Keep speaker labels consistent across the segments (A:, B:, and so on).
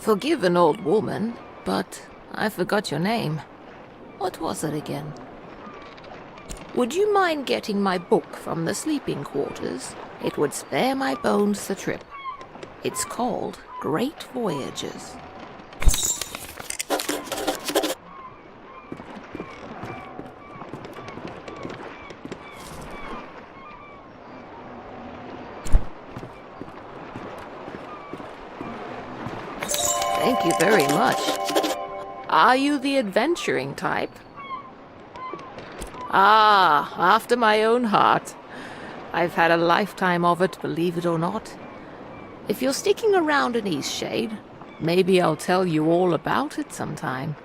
A: Forgive an old woman, but I forgot your name. What was it again? Would you mind getting my book from the sleeping quarters? It would spare my bones the trip. It's called Great Voyages. Thank you very much. Are you the adventuring type? Ah, after my own heart. I've had a lifetime of it, believe it or not. If you're sticking around in Eastshade, maybe I'll tell you all about it sometime.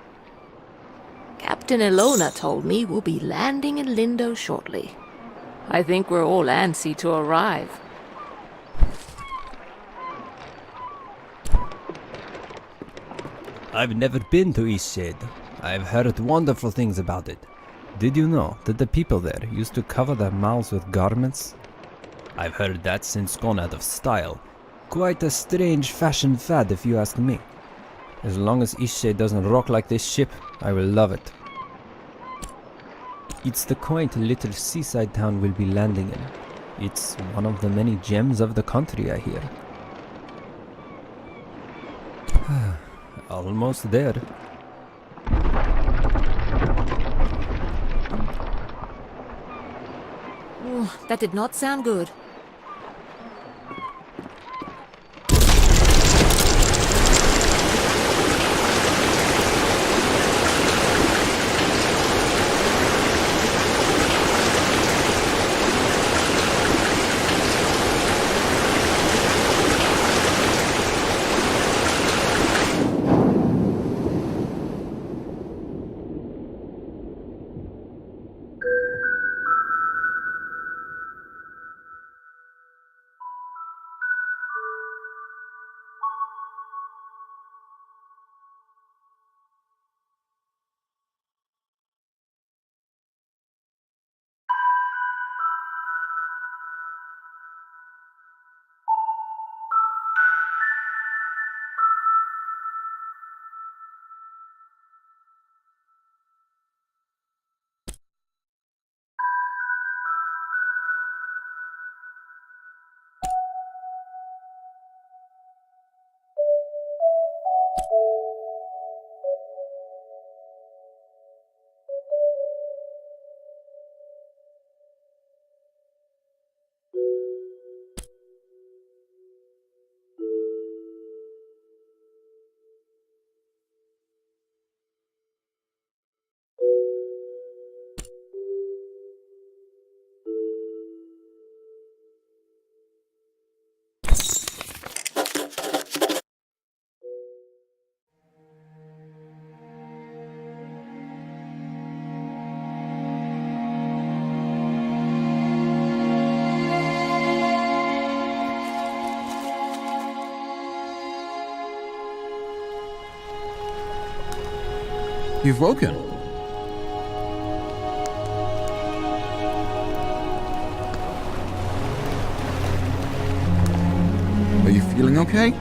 A: Captain Ilona told me we'll be landing in Lindo shortly. I think we're all antsy to arrive.
B: I've never been to Eastshade. I've heard wonderful things about it. Did you know that the people there used to cover their mouths with garments? I've heard that's since gone out of style. Quite a strange fashion fad if you ask me. As long as Eastshade doesn't rock like this ship, I will love it. It's the quaint little seaside town we'll be landing in. It's one of the many gems of the country, I hear. Almost there.
A: Ooh, that did not sound good.
C: you've woken. Are you feeling okay?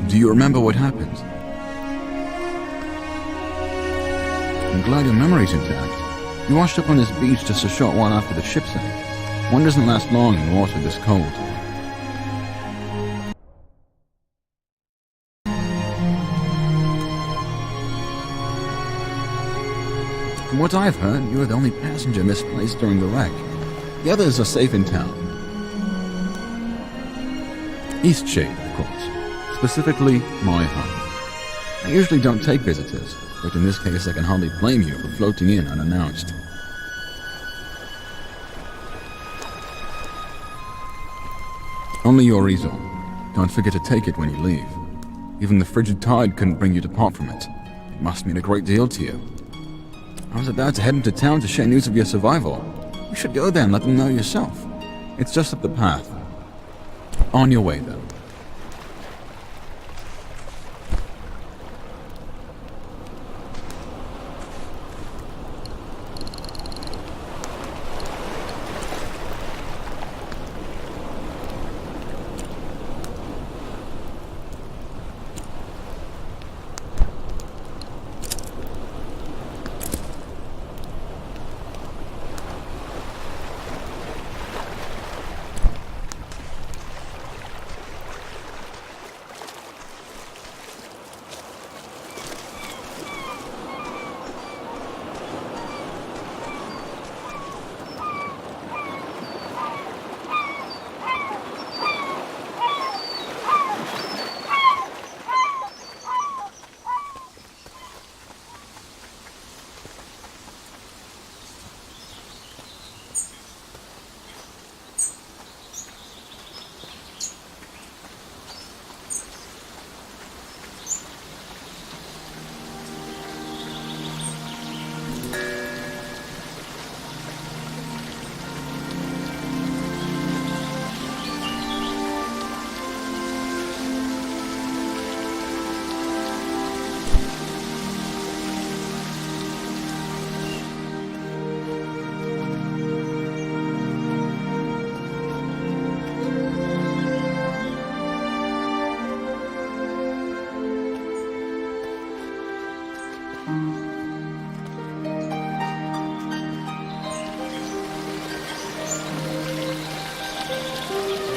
C: Do you remember what happened? I'm glad your memory's intact. You washed up on this beach just a short while after the ship sank. One doesn't last long in water this cold. From what I've heard, you were the only passenger misplaced during the wreck. The others are safe in town. Eastshade, of course. Specifically, my home. I usually don't take visitors, but in this case I can hardly blame you for floating in unannounced. Only your reason. Don't forget to take it when you leave. Even the frigid tide couldn't bring you to part from it. It must mean a great deal to you. I was about to head into town to share news of your survival. You should go there and let them know yourself. It's just up the path. On your way, then.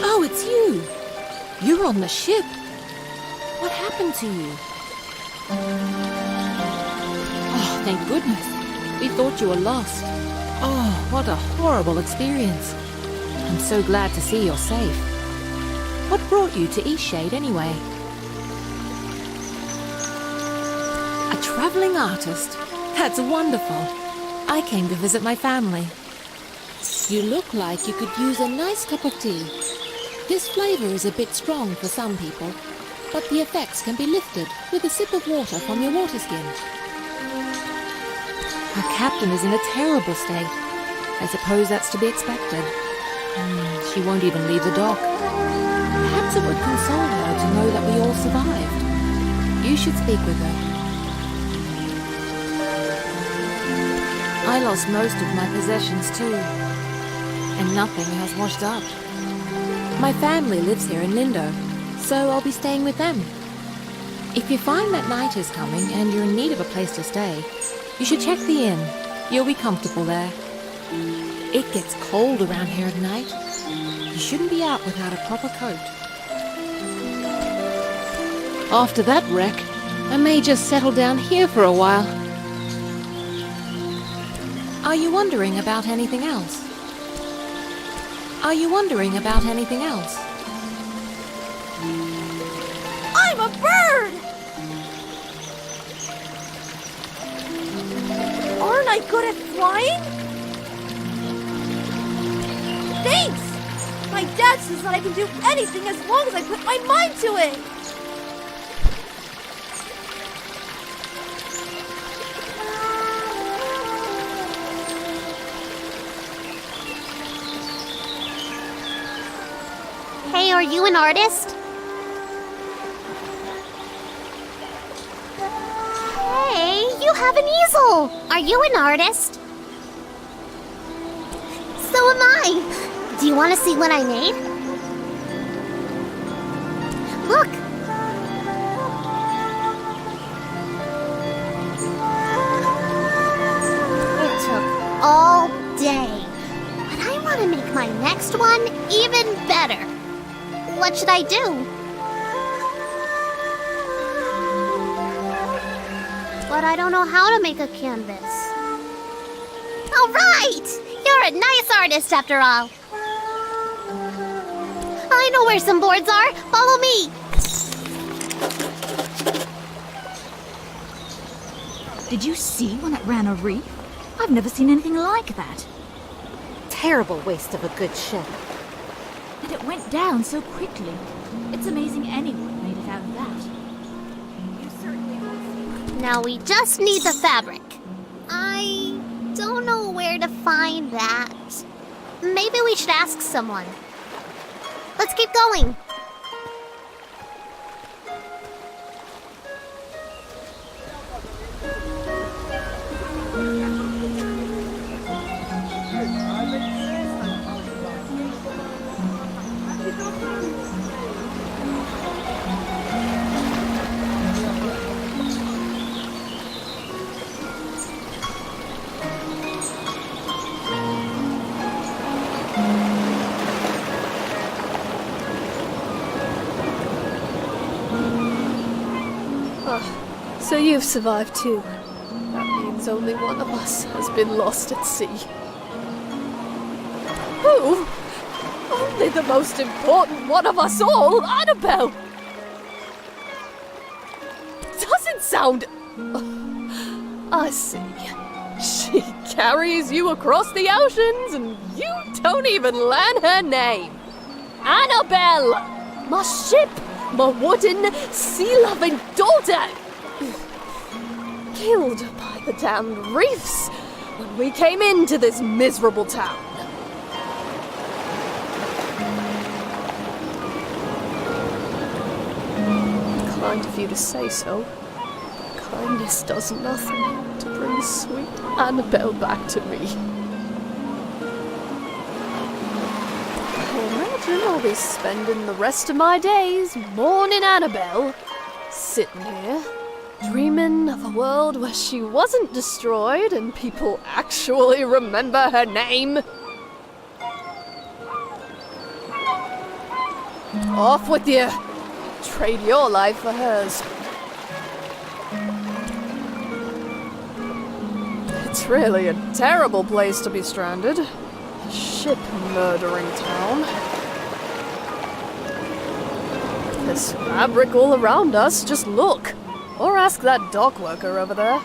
A: Oh, it's you! You're on the ship! What happened to you? Oh, thank goodness. We thought you were lost. Oh, what a horrible experience. I'm so glad to see you're safe. What brought you to Eastshade anyway? A traveling artist? That's wonderful. I came to visit my family. You look like you could use a nice cup of tea. This flavor is a bit strong for some people, but the effects can be lifted with a sip of water from your water skin. Our captain is in a terrible state. I suppose that's to be expected. She won't even leave the dock. Perhaps it would console her to know that we all survived. You should speak with her. I lost most of my possessions too, and nothing has washed up. My family lives here in Lindo, so I'll be staying with them. If you find that night is coming and you're in need of a place to stay, you should check the inn. You'll be comfortable there. It gets cold around here at night. You shouldn't be out without a proper coat. After that wreck, I may just settle down here for a while. Are you wondering about anything else? Are you wondering about anything else?
D: I'm a bird! Aren't I good at flying? Thanks! My dad says that I can do anything as long as I put my mind to it!
E: are you an artist? Hey, you have an easel! Are you an artist? So am I! Do you want to see what I made? Look! It took all day. But I want to make my next one even better. What should I do? But I don't know how to make a canvas. All right! You're a nice artist after all. I know where some boards are. Follow me.
D: Did you see when it ran a reef? I've never seen anything like that. Terrible waste of a good ship. And it went down so quickly. It's amazing anyone made it out of that. You certainly will.
E: Now we just need the fabric. I don't know where to find that. Maybe we should ask someone. Let's keep going.
F: So you've survived too. That means only one of us has been lost at sea. Who? Only the most important one of us all, Annabelle! Doesn't sound... I see. She carries you across the oceans and you don't even learn her name. Annabelle! My ship! My wooden, sea-loving daughter! Killed by the damned reefs when we came into this miserable town. Kind of you to say so. Kindness does nothing to bring sweet Annabelle back to me. I imagine I'll be spending the rest of my days mourning Annabelle, sitting here, dreaming of a world where she wasn't destroyed and people actually remember her name. Off with you! Trade your life for hers. It's really a terrible place to be stranded. A ship-murdering town. There's fabric all around us, just look. Or ask that dock worker over there.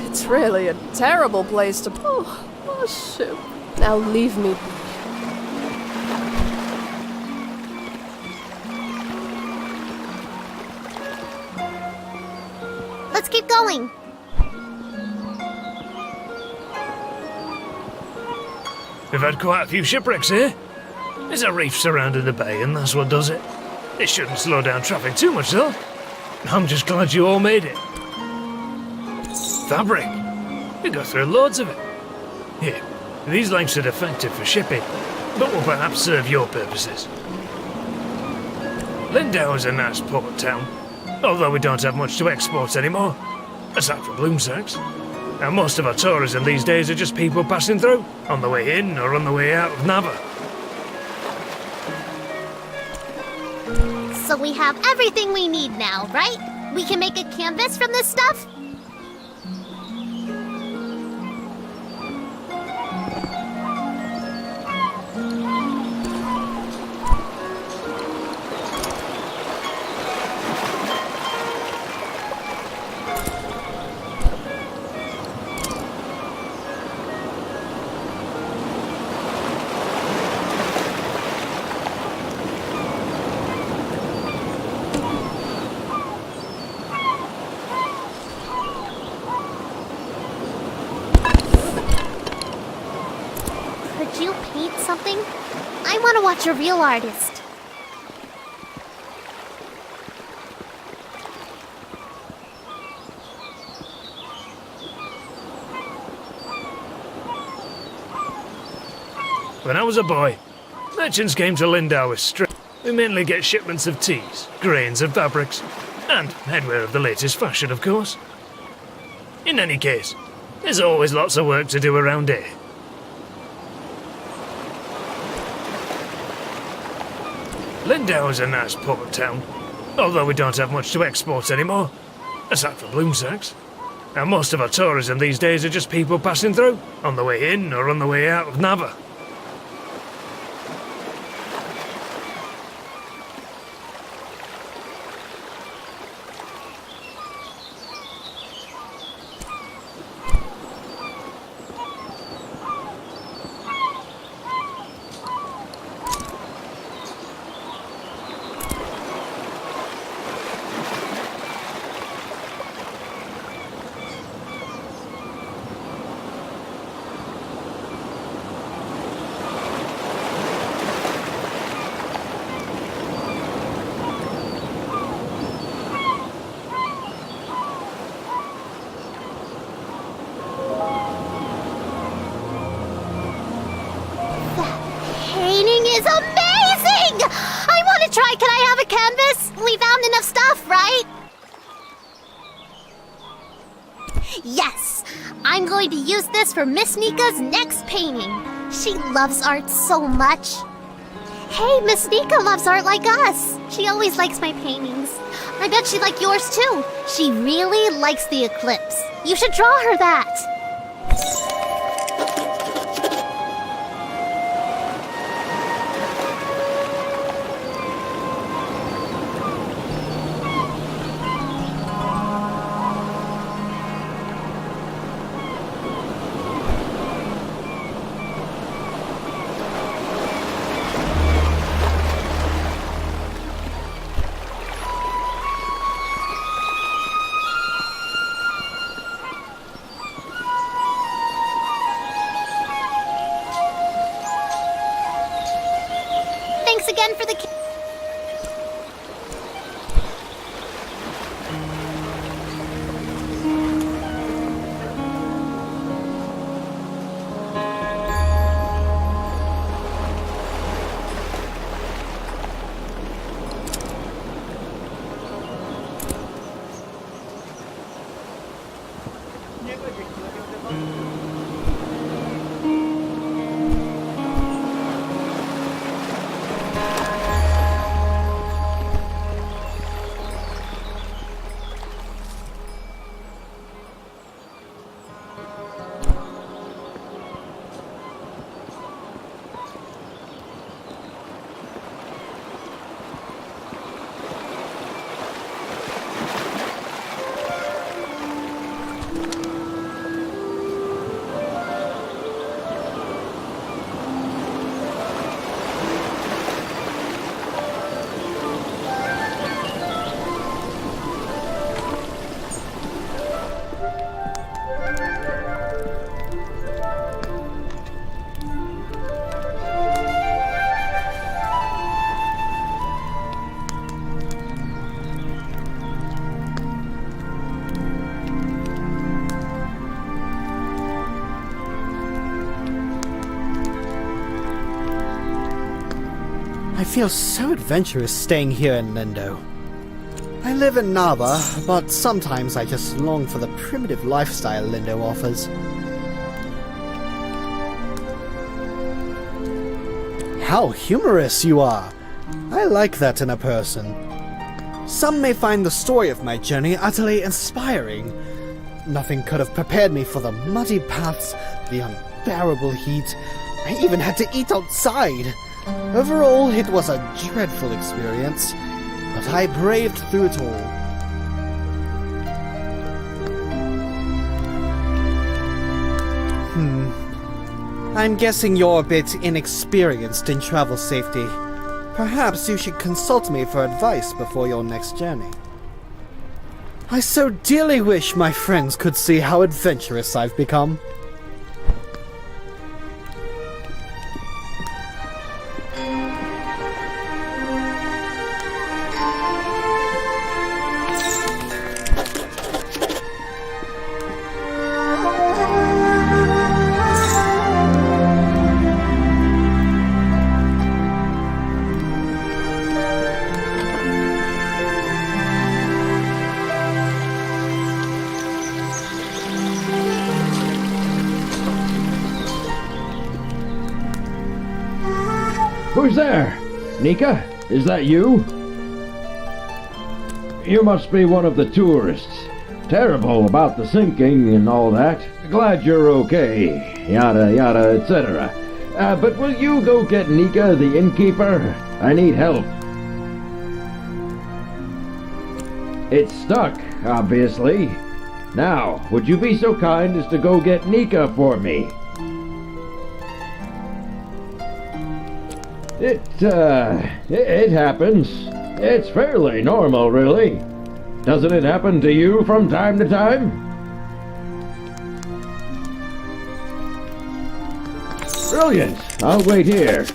F: It's really a terrible place to... Oh, ship. Now leave me be.
E: Let's keep going.
G: We've had quite a few shipwrecks here. There's a reef surrounding the bay and that's what does it. It shouldn't slow down traffic too much though. I'm just glad you all made it. Fabric. We go through loads of it. Here, these lengths are defective for shipping, but will perhaps serve your purposes. Lindau is a nice port town, although we don't have much to export anymore, aside from bloom sacks. And most of our tourism these days are just people passing through, on the way in or on the way out of Nava.
E: So we have everything we need now, right? We can make a canvas from this stuff? something? I want to watch a real artist.
G: When I was a boy, merchants came to Lindau with strength. We mainly get shipments of teas, grains and fabrics, and headwear of the latest fashion, of course. In any case, there's always lots of work to do around here. Lindau is a nice port town, although we don't have much to export anymore, aside from bloom sacks. And most of our tourism these days are just people passing through, on the way in or on the way out of Nava.
E: Painting is amazing! I want to try. Can I have a canvas? We found enough stuff, right? Yes! I'm going to use this for Miss Nika's next painting. She loves art so much. Hey, Miss Nika loves art like us. She always likes my paintings. I bet she'd like yours too. She really likes the eclipse. You should draw her that. Thanks again for the...
H: I feel so adventurous staying here in Lindo. I live in Nava, but sometimes I just long for the primitive lifestyle Lindo offers. How humorous you are! I like that in a person. Some may find the story of my journey utterly inspiring. Nothing could have prepared me for the muddy paths, the unbearable heat. I even had to eat outside. Overall, it was a dreadful experience, but I braved through it all. I'm guessing you're a bit inexperienced in travel safety. Perhaps you should consult me for advice before your next journey. I so dearly wish my friends could see how adventurous I've become.
I: Who's there? Nika? Is that you? You must be one of the tourists. Terrible about the sinking and all that. Glad you're okay. Yada yada, etc. But will you go get Nika, the innkeeper? I need help. It's stuck, obviously. Now, would you be so kind as to go get Nika for me? It happens. It's fairly normal, really. Doesn't it happen to you from time to time? Brilliant. I'll wait here.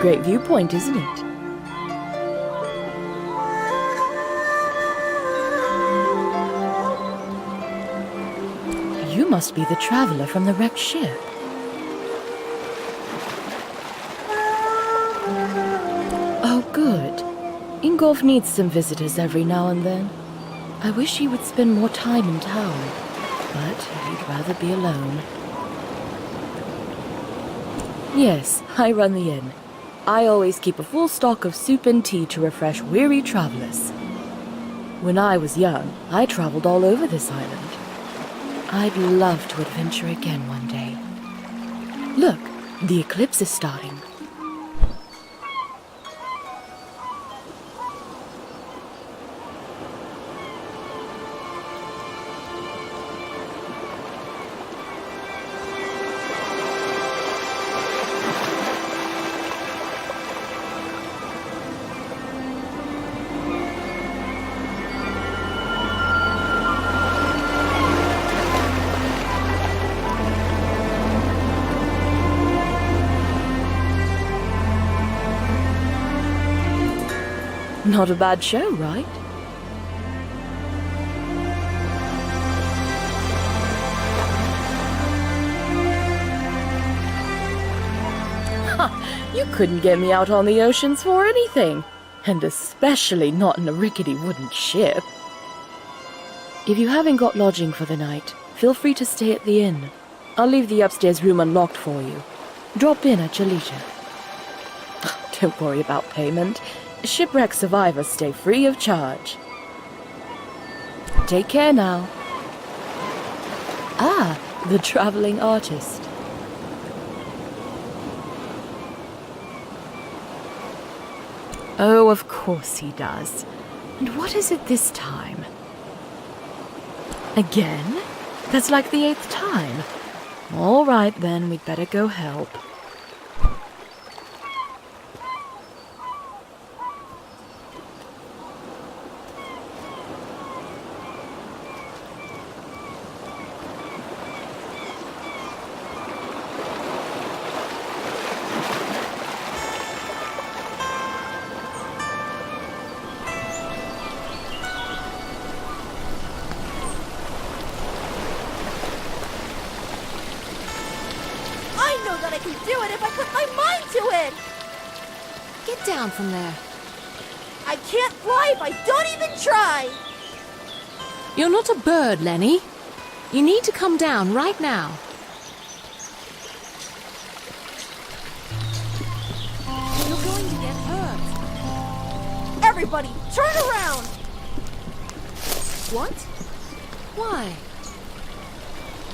F: Great viewpoint, isn't it? You must be the traveler from the wrecked ship. Oh, good. Ingolf needs some visitors every now and then. I wish he would spend more time in town, but he'd rather be alone. Yes, I run the inn. I always keep a full stock of soup and tea to refresh weary travelers. When I was young, I traveled all over this island. I'd love to adventure again one day. Look, the eclipse is starting. Not a bad show, right? You couldn't get me out on the oceans for anything, and especially not in a rickety wooden ship. If you haven't got lodging for the night, feel free to stay at the inn. I'll leave the upstairs room unlocked for you. Drop in at your leisure. Don't worry about payment. Shipwreck survivors stay free of charge. Take care now. Ah, the traveling artist. Oh, of course he does. And what is it this time? Again? That's like the 8th time. All right, then, we'd better go help.
J: I can do it if I put my mind to it!
A: Get down from there.
J: I can't fly if I don't even try!
A: You're not a bird, Lenny. You need to come down right now.
J: You're going to get hurt. Everybody, turn around!
A: What? Why?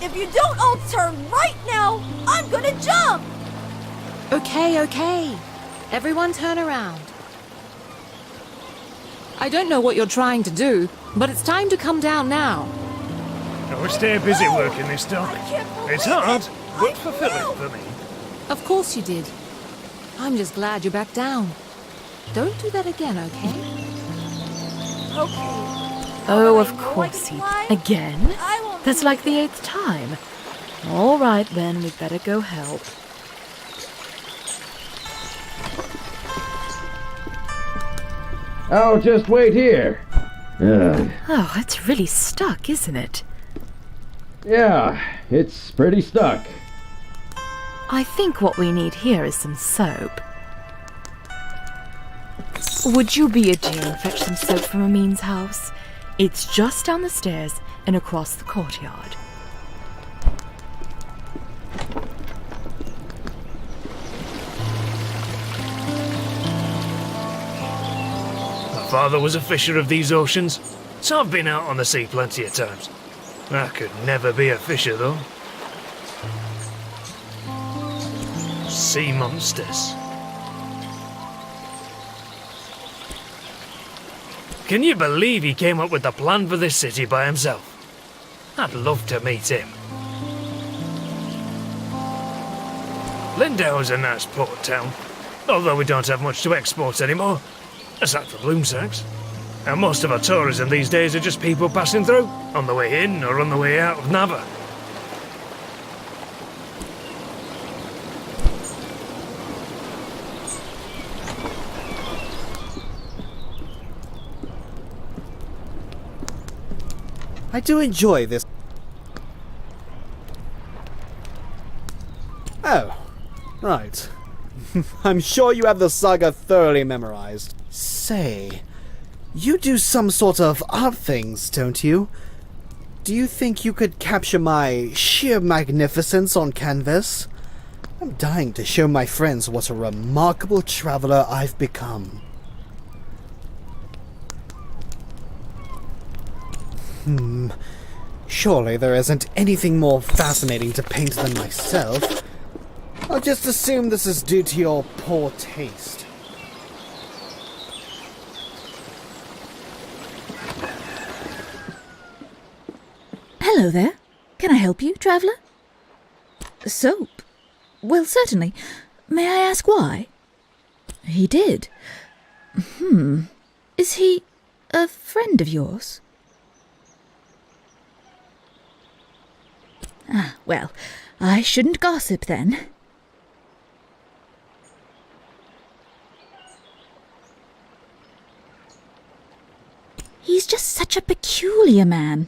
J: If you don't all turn right now, I'm gonna jump!
A: Okay. Everyone turn around. I don't know what you're trying to do, but it's time to come down now.
G: Oh, stay busy working this dock. It's hard, but fulfilling for me.
A: Of course you did. I'm just glad you're back down. Don't do that again, okay?
J: Okay.
K: Oh, of course he... Again? That's like the 8th time. All right, then, we'd better go help.
I: I'll just wait here.
K: Oh, it's really stuck, isn't it?
I: Yeah, it's pretty stuck.
K: I think what we need here is some soap. Would you be a dear and fetch some soap from Amin's house? It's just down the stairs and across the courtyard.
G: My father was a fisher of these oceans, so I've been out on the sea plenty of times. I could never be a fisher, though. Sea monsters. Can you believe he came up with the plan for this city by himself? I'd love to meet him. Lindau's a nice port town, although we don't have much to export anymore, aside from bloom sacks. And most of our tourism these days are just people passing through, on the way in or on the way out of Nava.
H: I do enjoy this. Oh, right. I'm sure you have the saga thoroughly memorized. Say, you do some sort of art things, don't you? Do you think you could capture my sheer magnificence on canvas? I'm dying to show my friends what a remarkable traveler I've become. Surely there isn't anything more fascinating to paint than myself. I'll just assume this is due to your poor taste.
D: Hello there. Can I help you, traveller? Soap? Well, certainly. May I ask why? He did. Is he a friend of yours? Ah, well, I shouldn't gossip then. He's just such a peculiar man.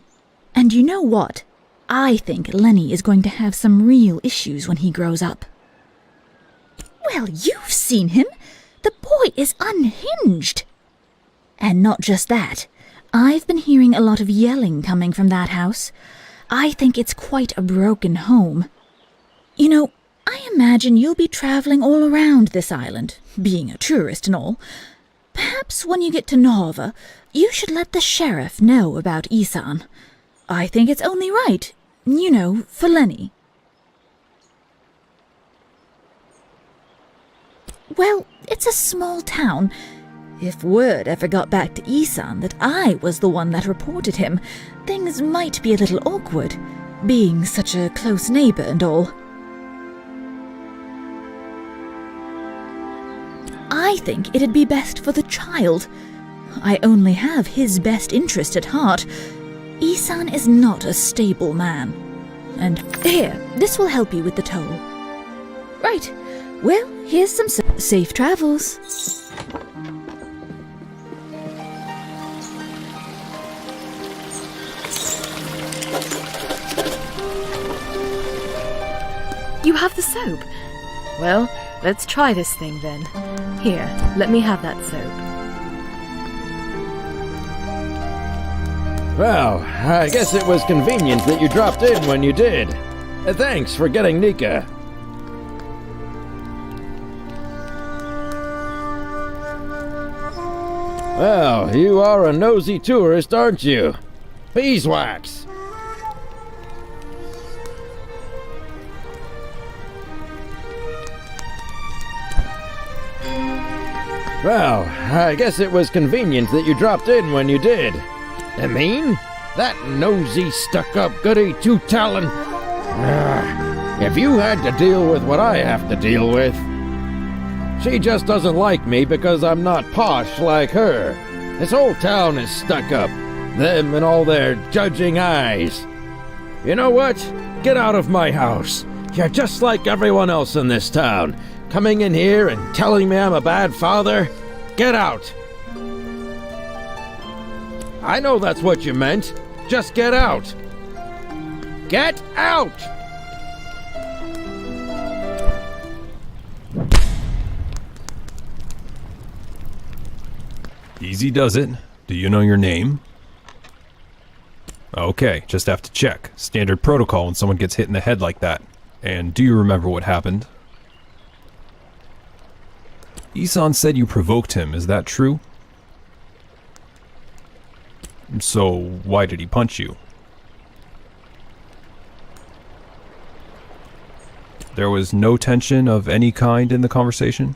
D: And you know what? I think Lenny is going to have some real issues when he grows up. Well, you've seen him. The boy is unhinged. And not just that. I've been hearing a lot of yelling coming from that house. I think it's quite a broken home. You know, I imagine you'll be traveling all around this island, being a tourist and all. Perhaps when you get to Nova, you should let the sheriff know about Isan. I think it's only right, you know, for Lenny. Well, it's a small town. If word ever got back to Isan that I was the one that reported him, things might be a little awkward, being such a close neighbor and all. I think it'd be best for the child. I only have his best interest at heart. Isan is not a stable man. And here, this will help you with the toll. Right, well, here's some safe travels.
K: You have the soap. Well, let's try this thing then. Here, let me have that soap.
I: Well, I guess it was convenient that you dropped in when you did. Thanks for getting Nika. Well, you are a nosy tourist, aren't you? Beeswax! Well, I guess it was convenient that you dropped in when you did. Amin? That nosy, stuck-up goody two-talon. If you had to deal with what I have to deal with. She just doesn't like me because I'm not posh like her. This whole town is stuck up. Them and all their judging eyes. You know what? Get out of my house. You're just like everyone else in this town. Coming in here and telling me I'm a bad father? Get out! I know that's what you meant. Just get out! Get out!
B: Easy does it. Do you know your name? Okay, just have to check. Standard protocol when someone gets hit in the head like that. And do you remember what happened? Isan said you provoked him, is that true? So, why did he punch you? There was no tension of any kind in the conversation?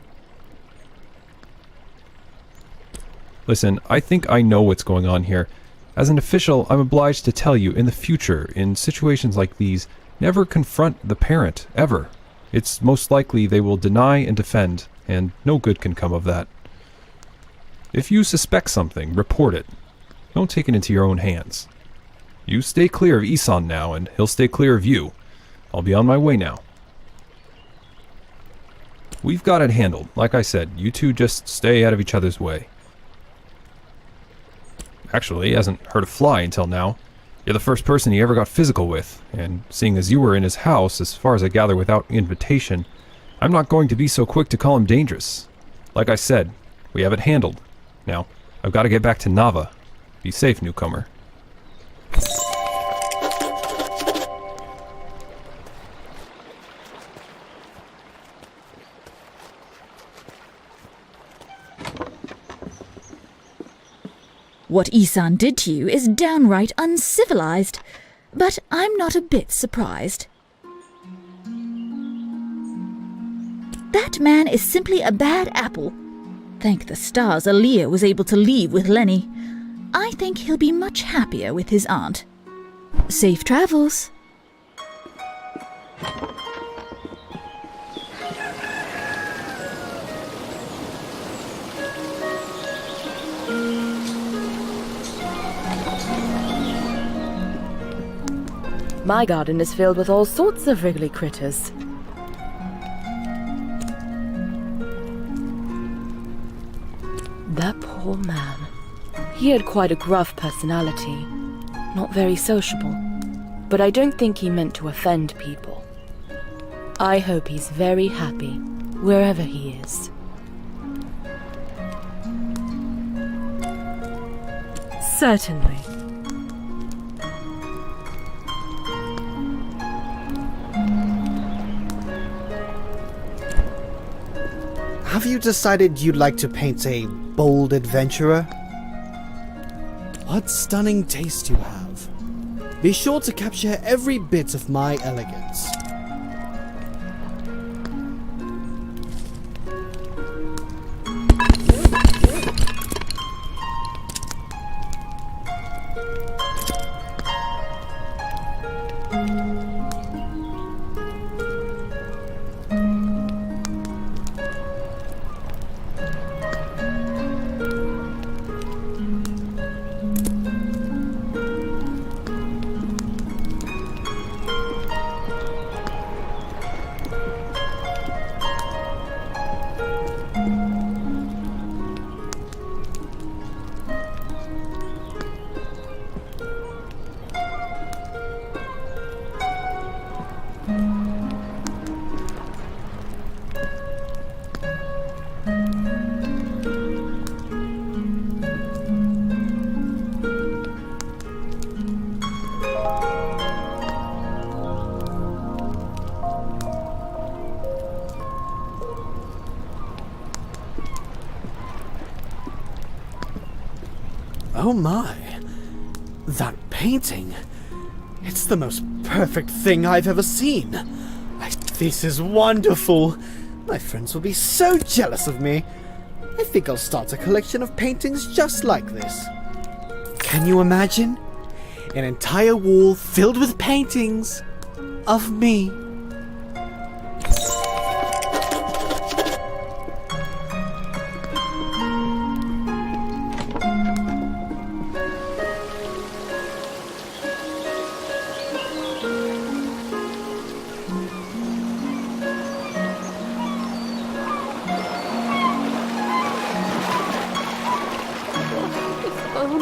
B: Listen, I think I know what's going on here. As an official, I'm obliged to tell you, in the future, in situations like these, never confront the parent, ever. It's most likely they will deny and defend, and no good can come of that. If you suspect something, report it. Don't take it into your own hands. You stay clear of Isan now, and he'll stay clear of you. I'll be on my way now. We've got it handled. Like I said, you two just stay out of each other's way. Actually, he hasn't hurt a fly until now. You're the first person he ever got physical with, and seeing as you were in his house, as far as I gather without invitation, I'm not going to be so quick to call him dangerous. Like I said, we have it handled. Now, I've got to get back to Nava. Be safe, newcomer.
D: What Isan did to you is downright uncivilized, but I'm not a bit surprised. That man is simply a bad apple. Thank the stars Aaliyah was able to leave with Lenny. I think he'll be much happier with his aunt. Safe travels.
K: My garden is filled with all sorts of wriggly critters. That poor man. He had quite a gruff personality. Not very sociable. But I don't think he meant to offend people. I hope he's very happy, wherever he is. Certainly.
H: Have you decided you'd like to paint a bold adventurer? What stunning taste you have. Be sure to capture every bit of my elegance. Oh my, that painting. It's the most perfect thing I've ever seen. This is wonderful. My friends will be so jealous of me. I think I'll start a collection of paintings just like this. Can you imagine? An entire wall filled with paintings of me.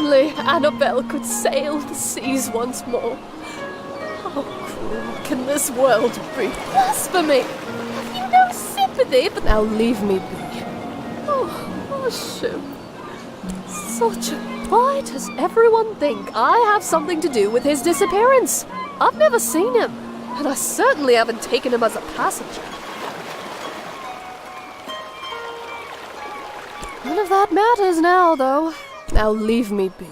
F: only Annabelle could sail the seas once more. How cruel can this world be? Blasphemy! Have you no sympathy? But now leave me be. Oh, ship. Such a... Why does everyone think I have something to do with his disappearance? I've never seen him, and I certainly haven't taken him as a passenger. None of that matters now, though. Now leave me be.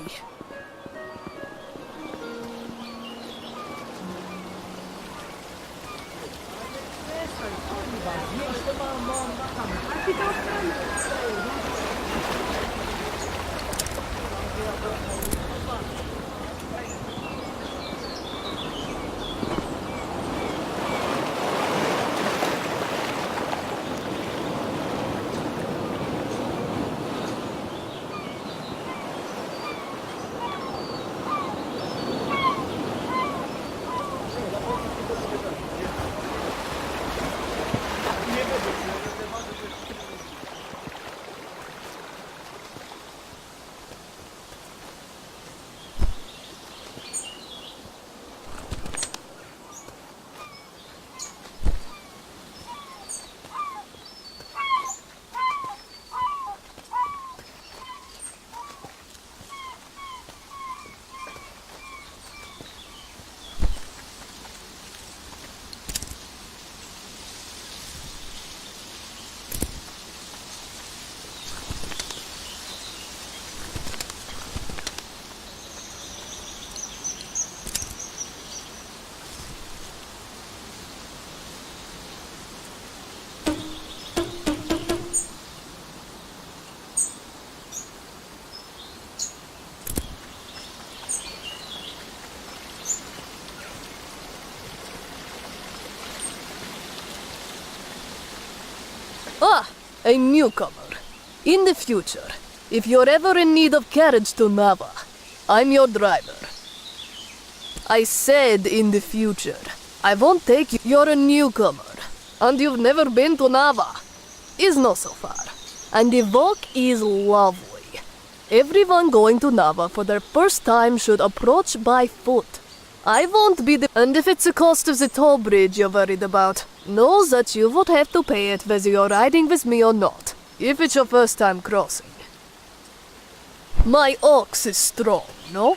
F: Ah, a newcomer. In the future, if you're ever in need of carriage to Nava, I'm your driver. I said in the future. I won't take you. You're a newcomer, and you've never been to Nava. Is not so far. And the walk is lovely. Everyone going to Nava for their first time should approach by foot. I won't be the... And if it's the cost of the toll bridge you're worried about, know that you would have to pay it whether you're riding with me or not, if it's your first time crossing. My ox is strong, no?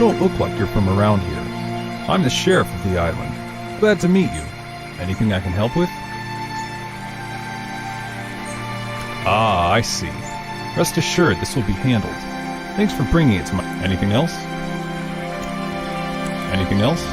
B: don't look like you're from around here. I'm the sheriff of the island. Glad to meet you. Anything I can help with? Ah, I see. Rest assured this will be handled. Thanks for bringing it to my... Anything else? Anything else?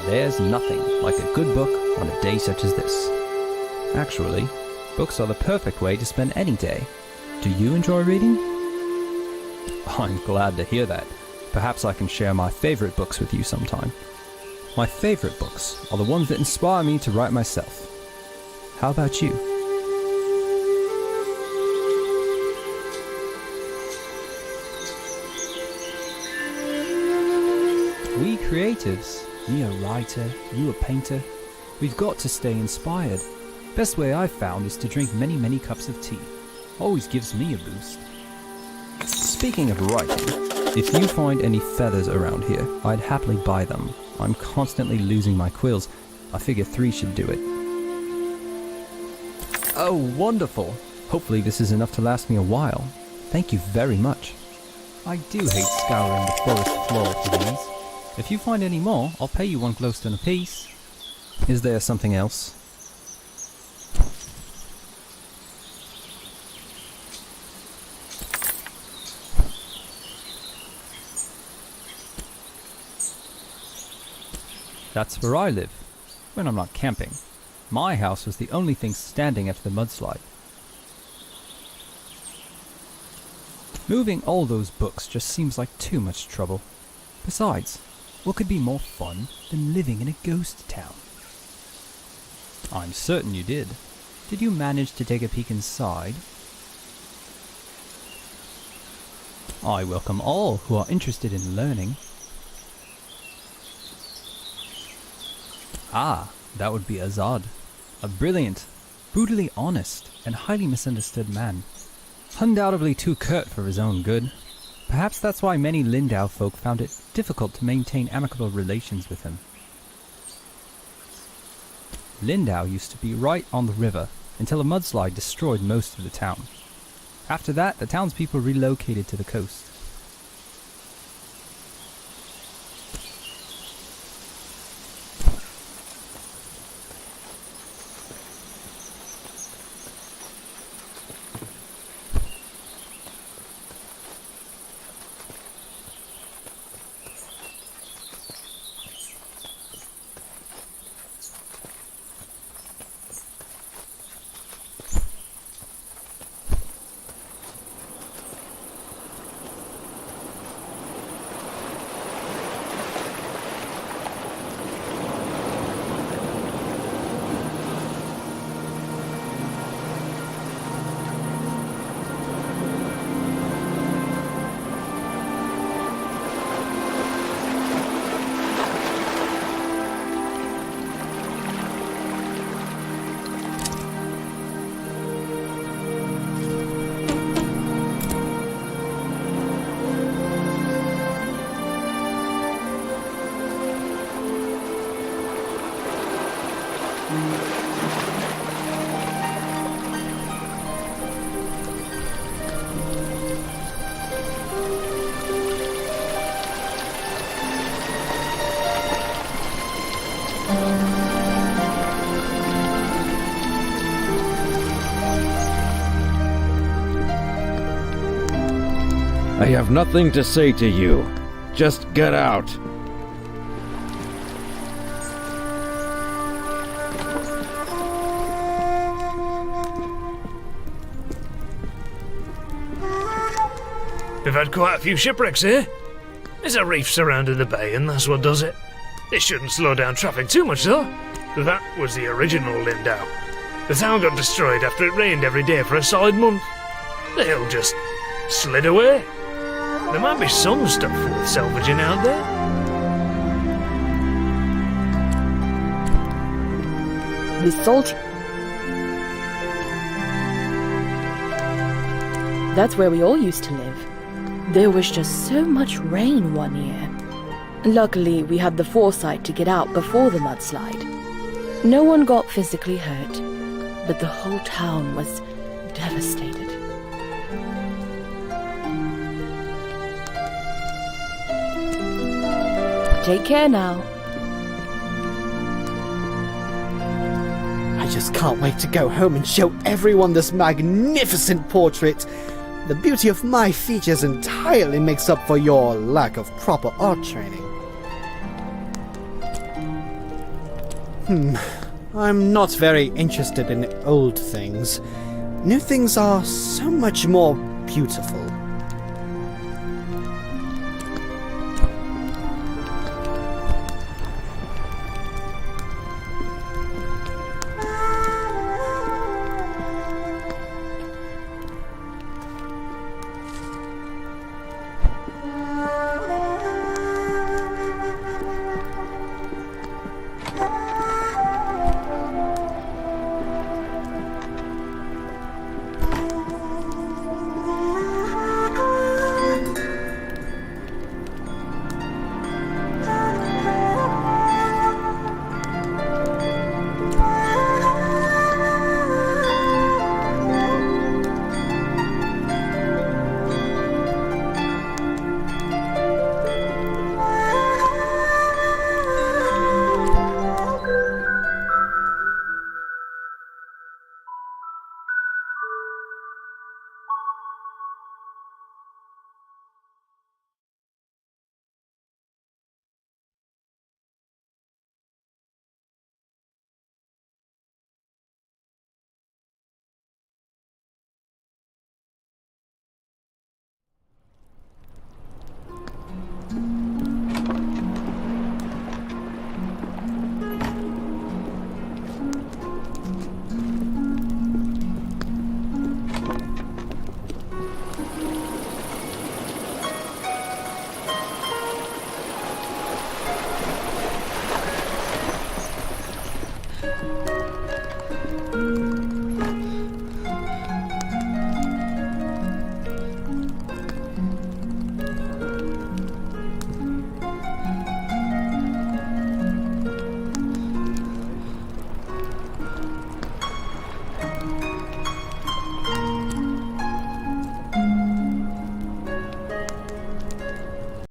B: There's nothing like a good book on a day such as this. Actually, books are the perfect way to spend any day. Do you enjoy reading? I'm glad to hear that. Perhaps I can share my favorite books with you sometime. My favorite books are the ones that inspire me to write myself. How about you? We creatives, me a writer, you a painter, we've got to stay inspired. Best way I've found is to drink many cups of tea. Always gives me a boost. Speaking of writing, if you find any feathers around here, I'd happily buy them. I'm constantly losing my quills. I figure 3 should do it. Oh, wonderful! Hopefully this is enough to last me a while. Thank you very much. I do hate scouring the forest floor for these. If you find any more, I'll pay you 1 glowstone apiece. Is there something else? That's where I live, when I'm not camping. My house was the only thing standing after the mudslide. Moving all those books just seems like too much trouble. Besides, what could be more fun than living in a ghost town? I'm certain you did. Did you manage to take a peek inside? I welcome all who are interested in learning. Ah, that would be Azad. A brilliant, brutally honest, and highly misunderstood man. Undoubtedly too curt for his own good. Perhaps that's why many Lindau folk found it difficult to maintain amicable relations with him. Lindau used to be right on the river until a mudslide destroyed most of the town. After that, the townspeople relocated to the coast.
I: I have nothing to say to you. Just get out.
G: We've had quite a few shipwrecks here. There's a reef surrounding the bay, and that's what does it. It shouldn't slow down traffic too much, though. That was the original Lindau. The town got destroyed after it rained every day for a solid month. The hill just slid away. There might be some stuff worth salvaging out there.
K: terribly salty. That's where we all used to live. There was just so much rain one year. Luckily, we had the foresight to get out before the mudslide. No one got physically hurt, but the whole town was devastated. Take care now.
H: I just can't wait to go home and show everyone this magnificent portrait. The beauty of my features entirely makes up for your lack of proper art training. I'm not very interested in old things. New things are so much more beautiful.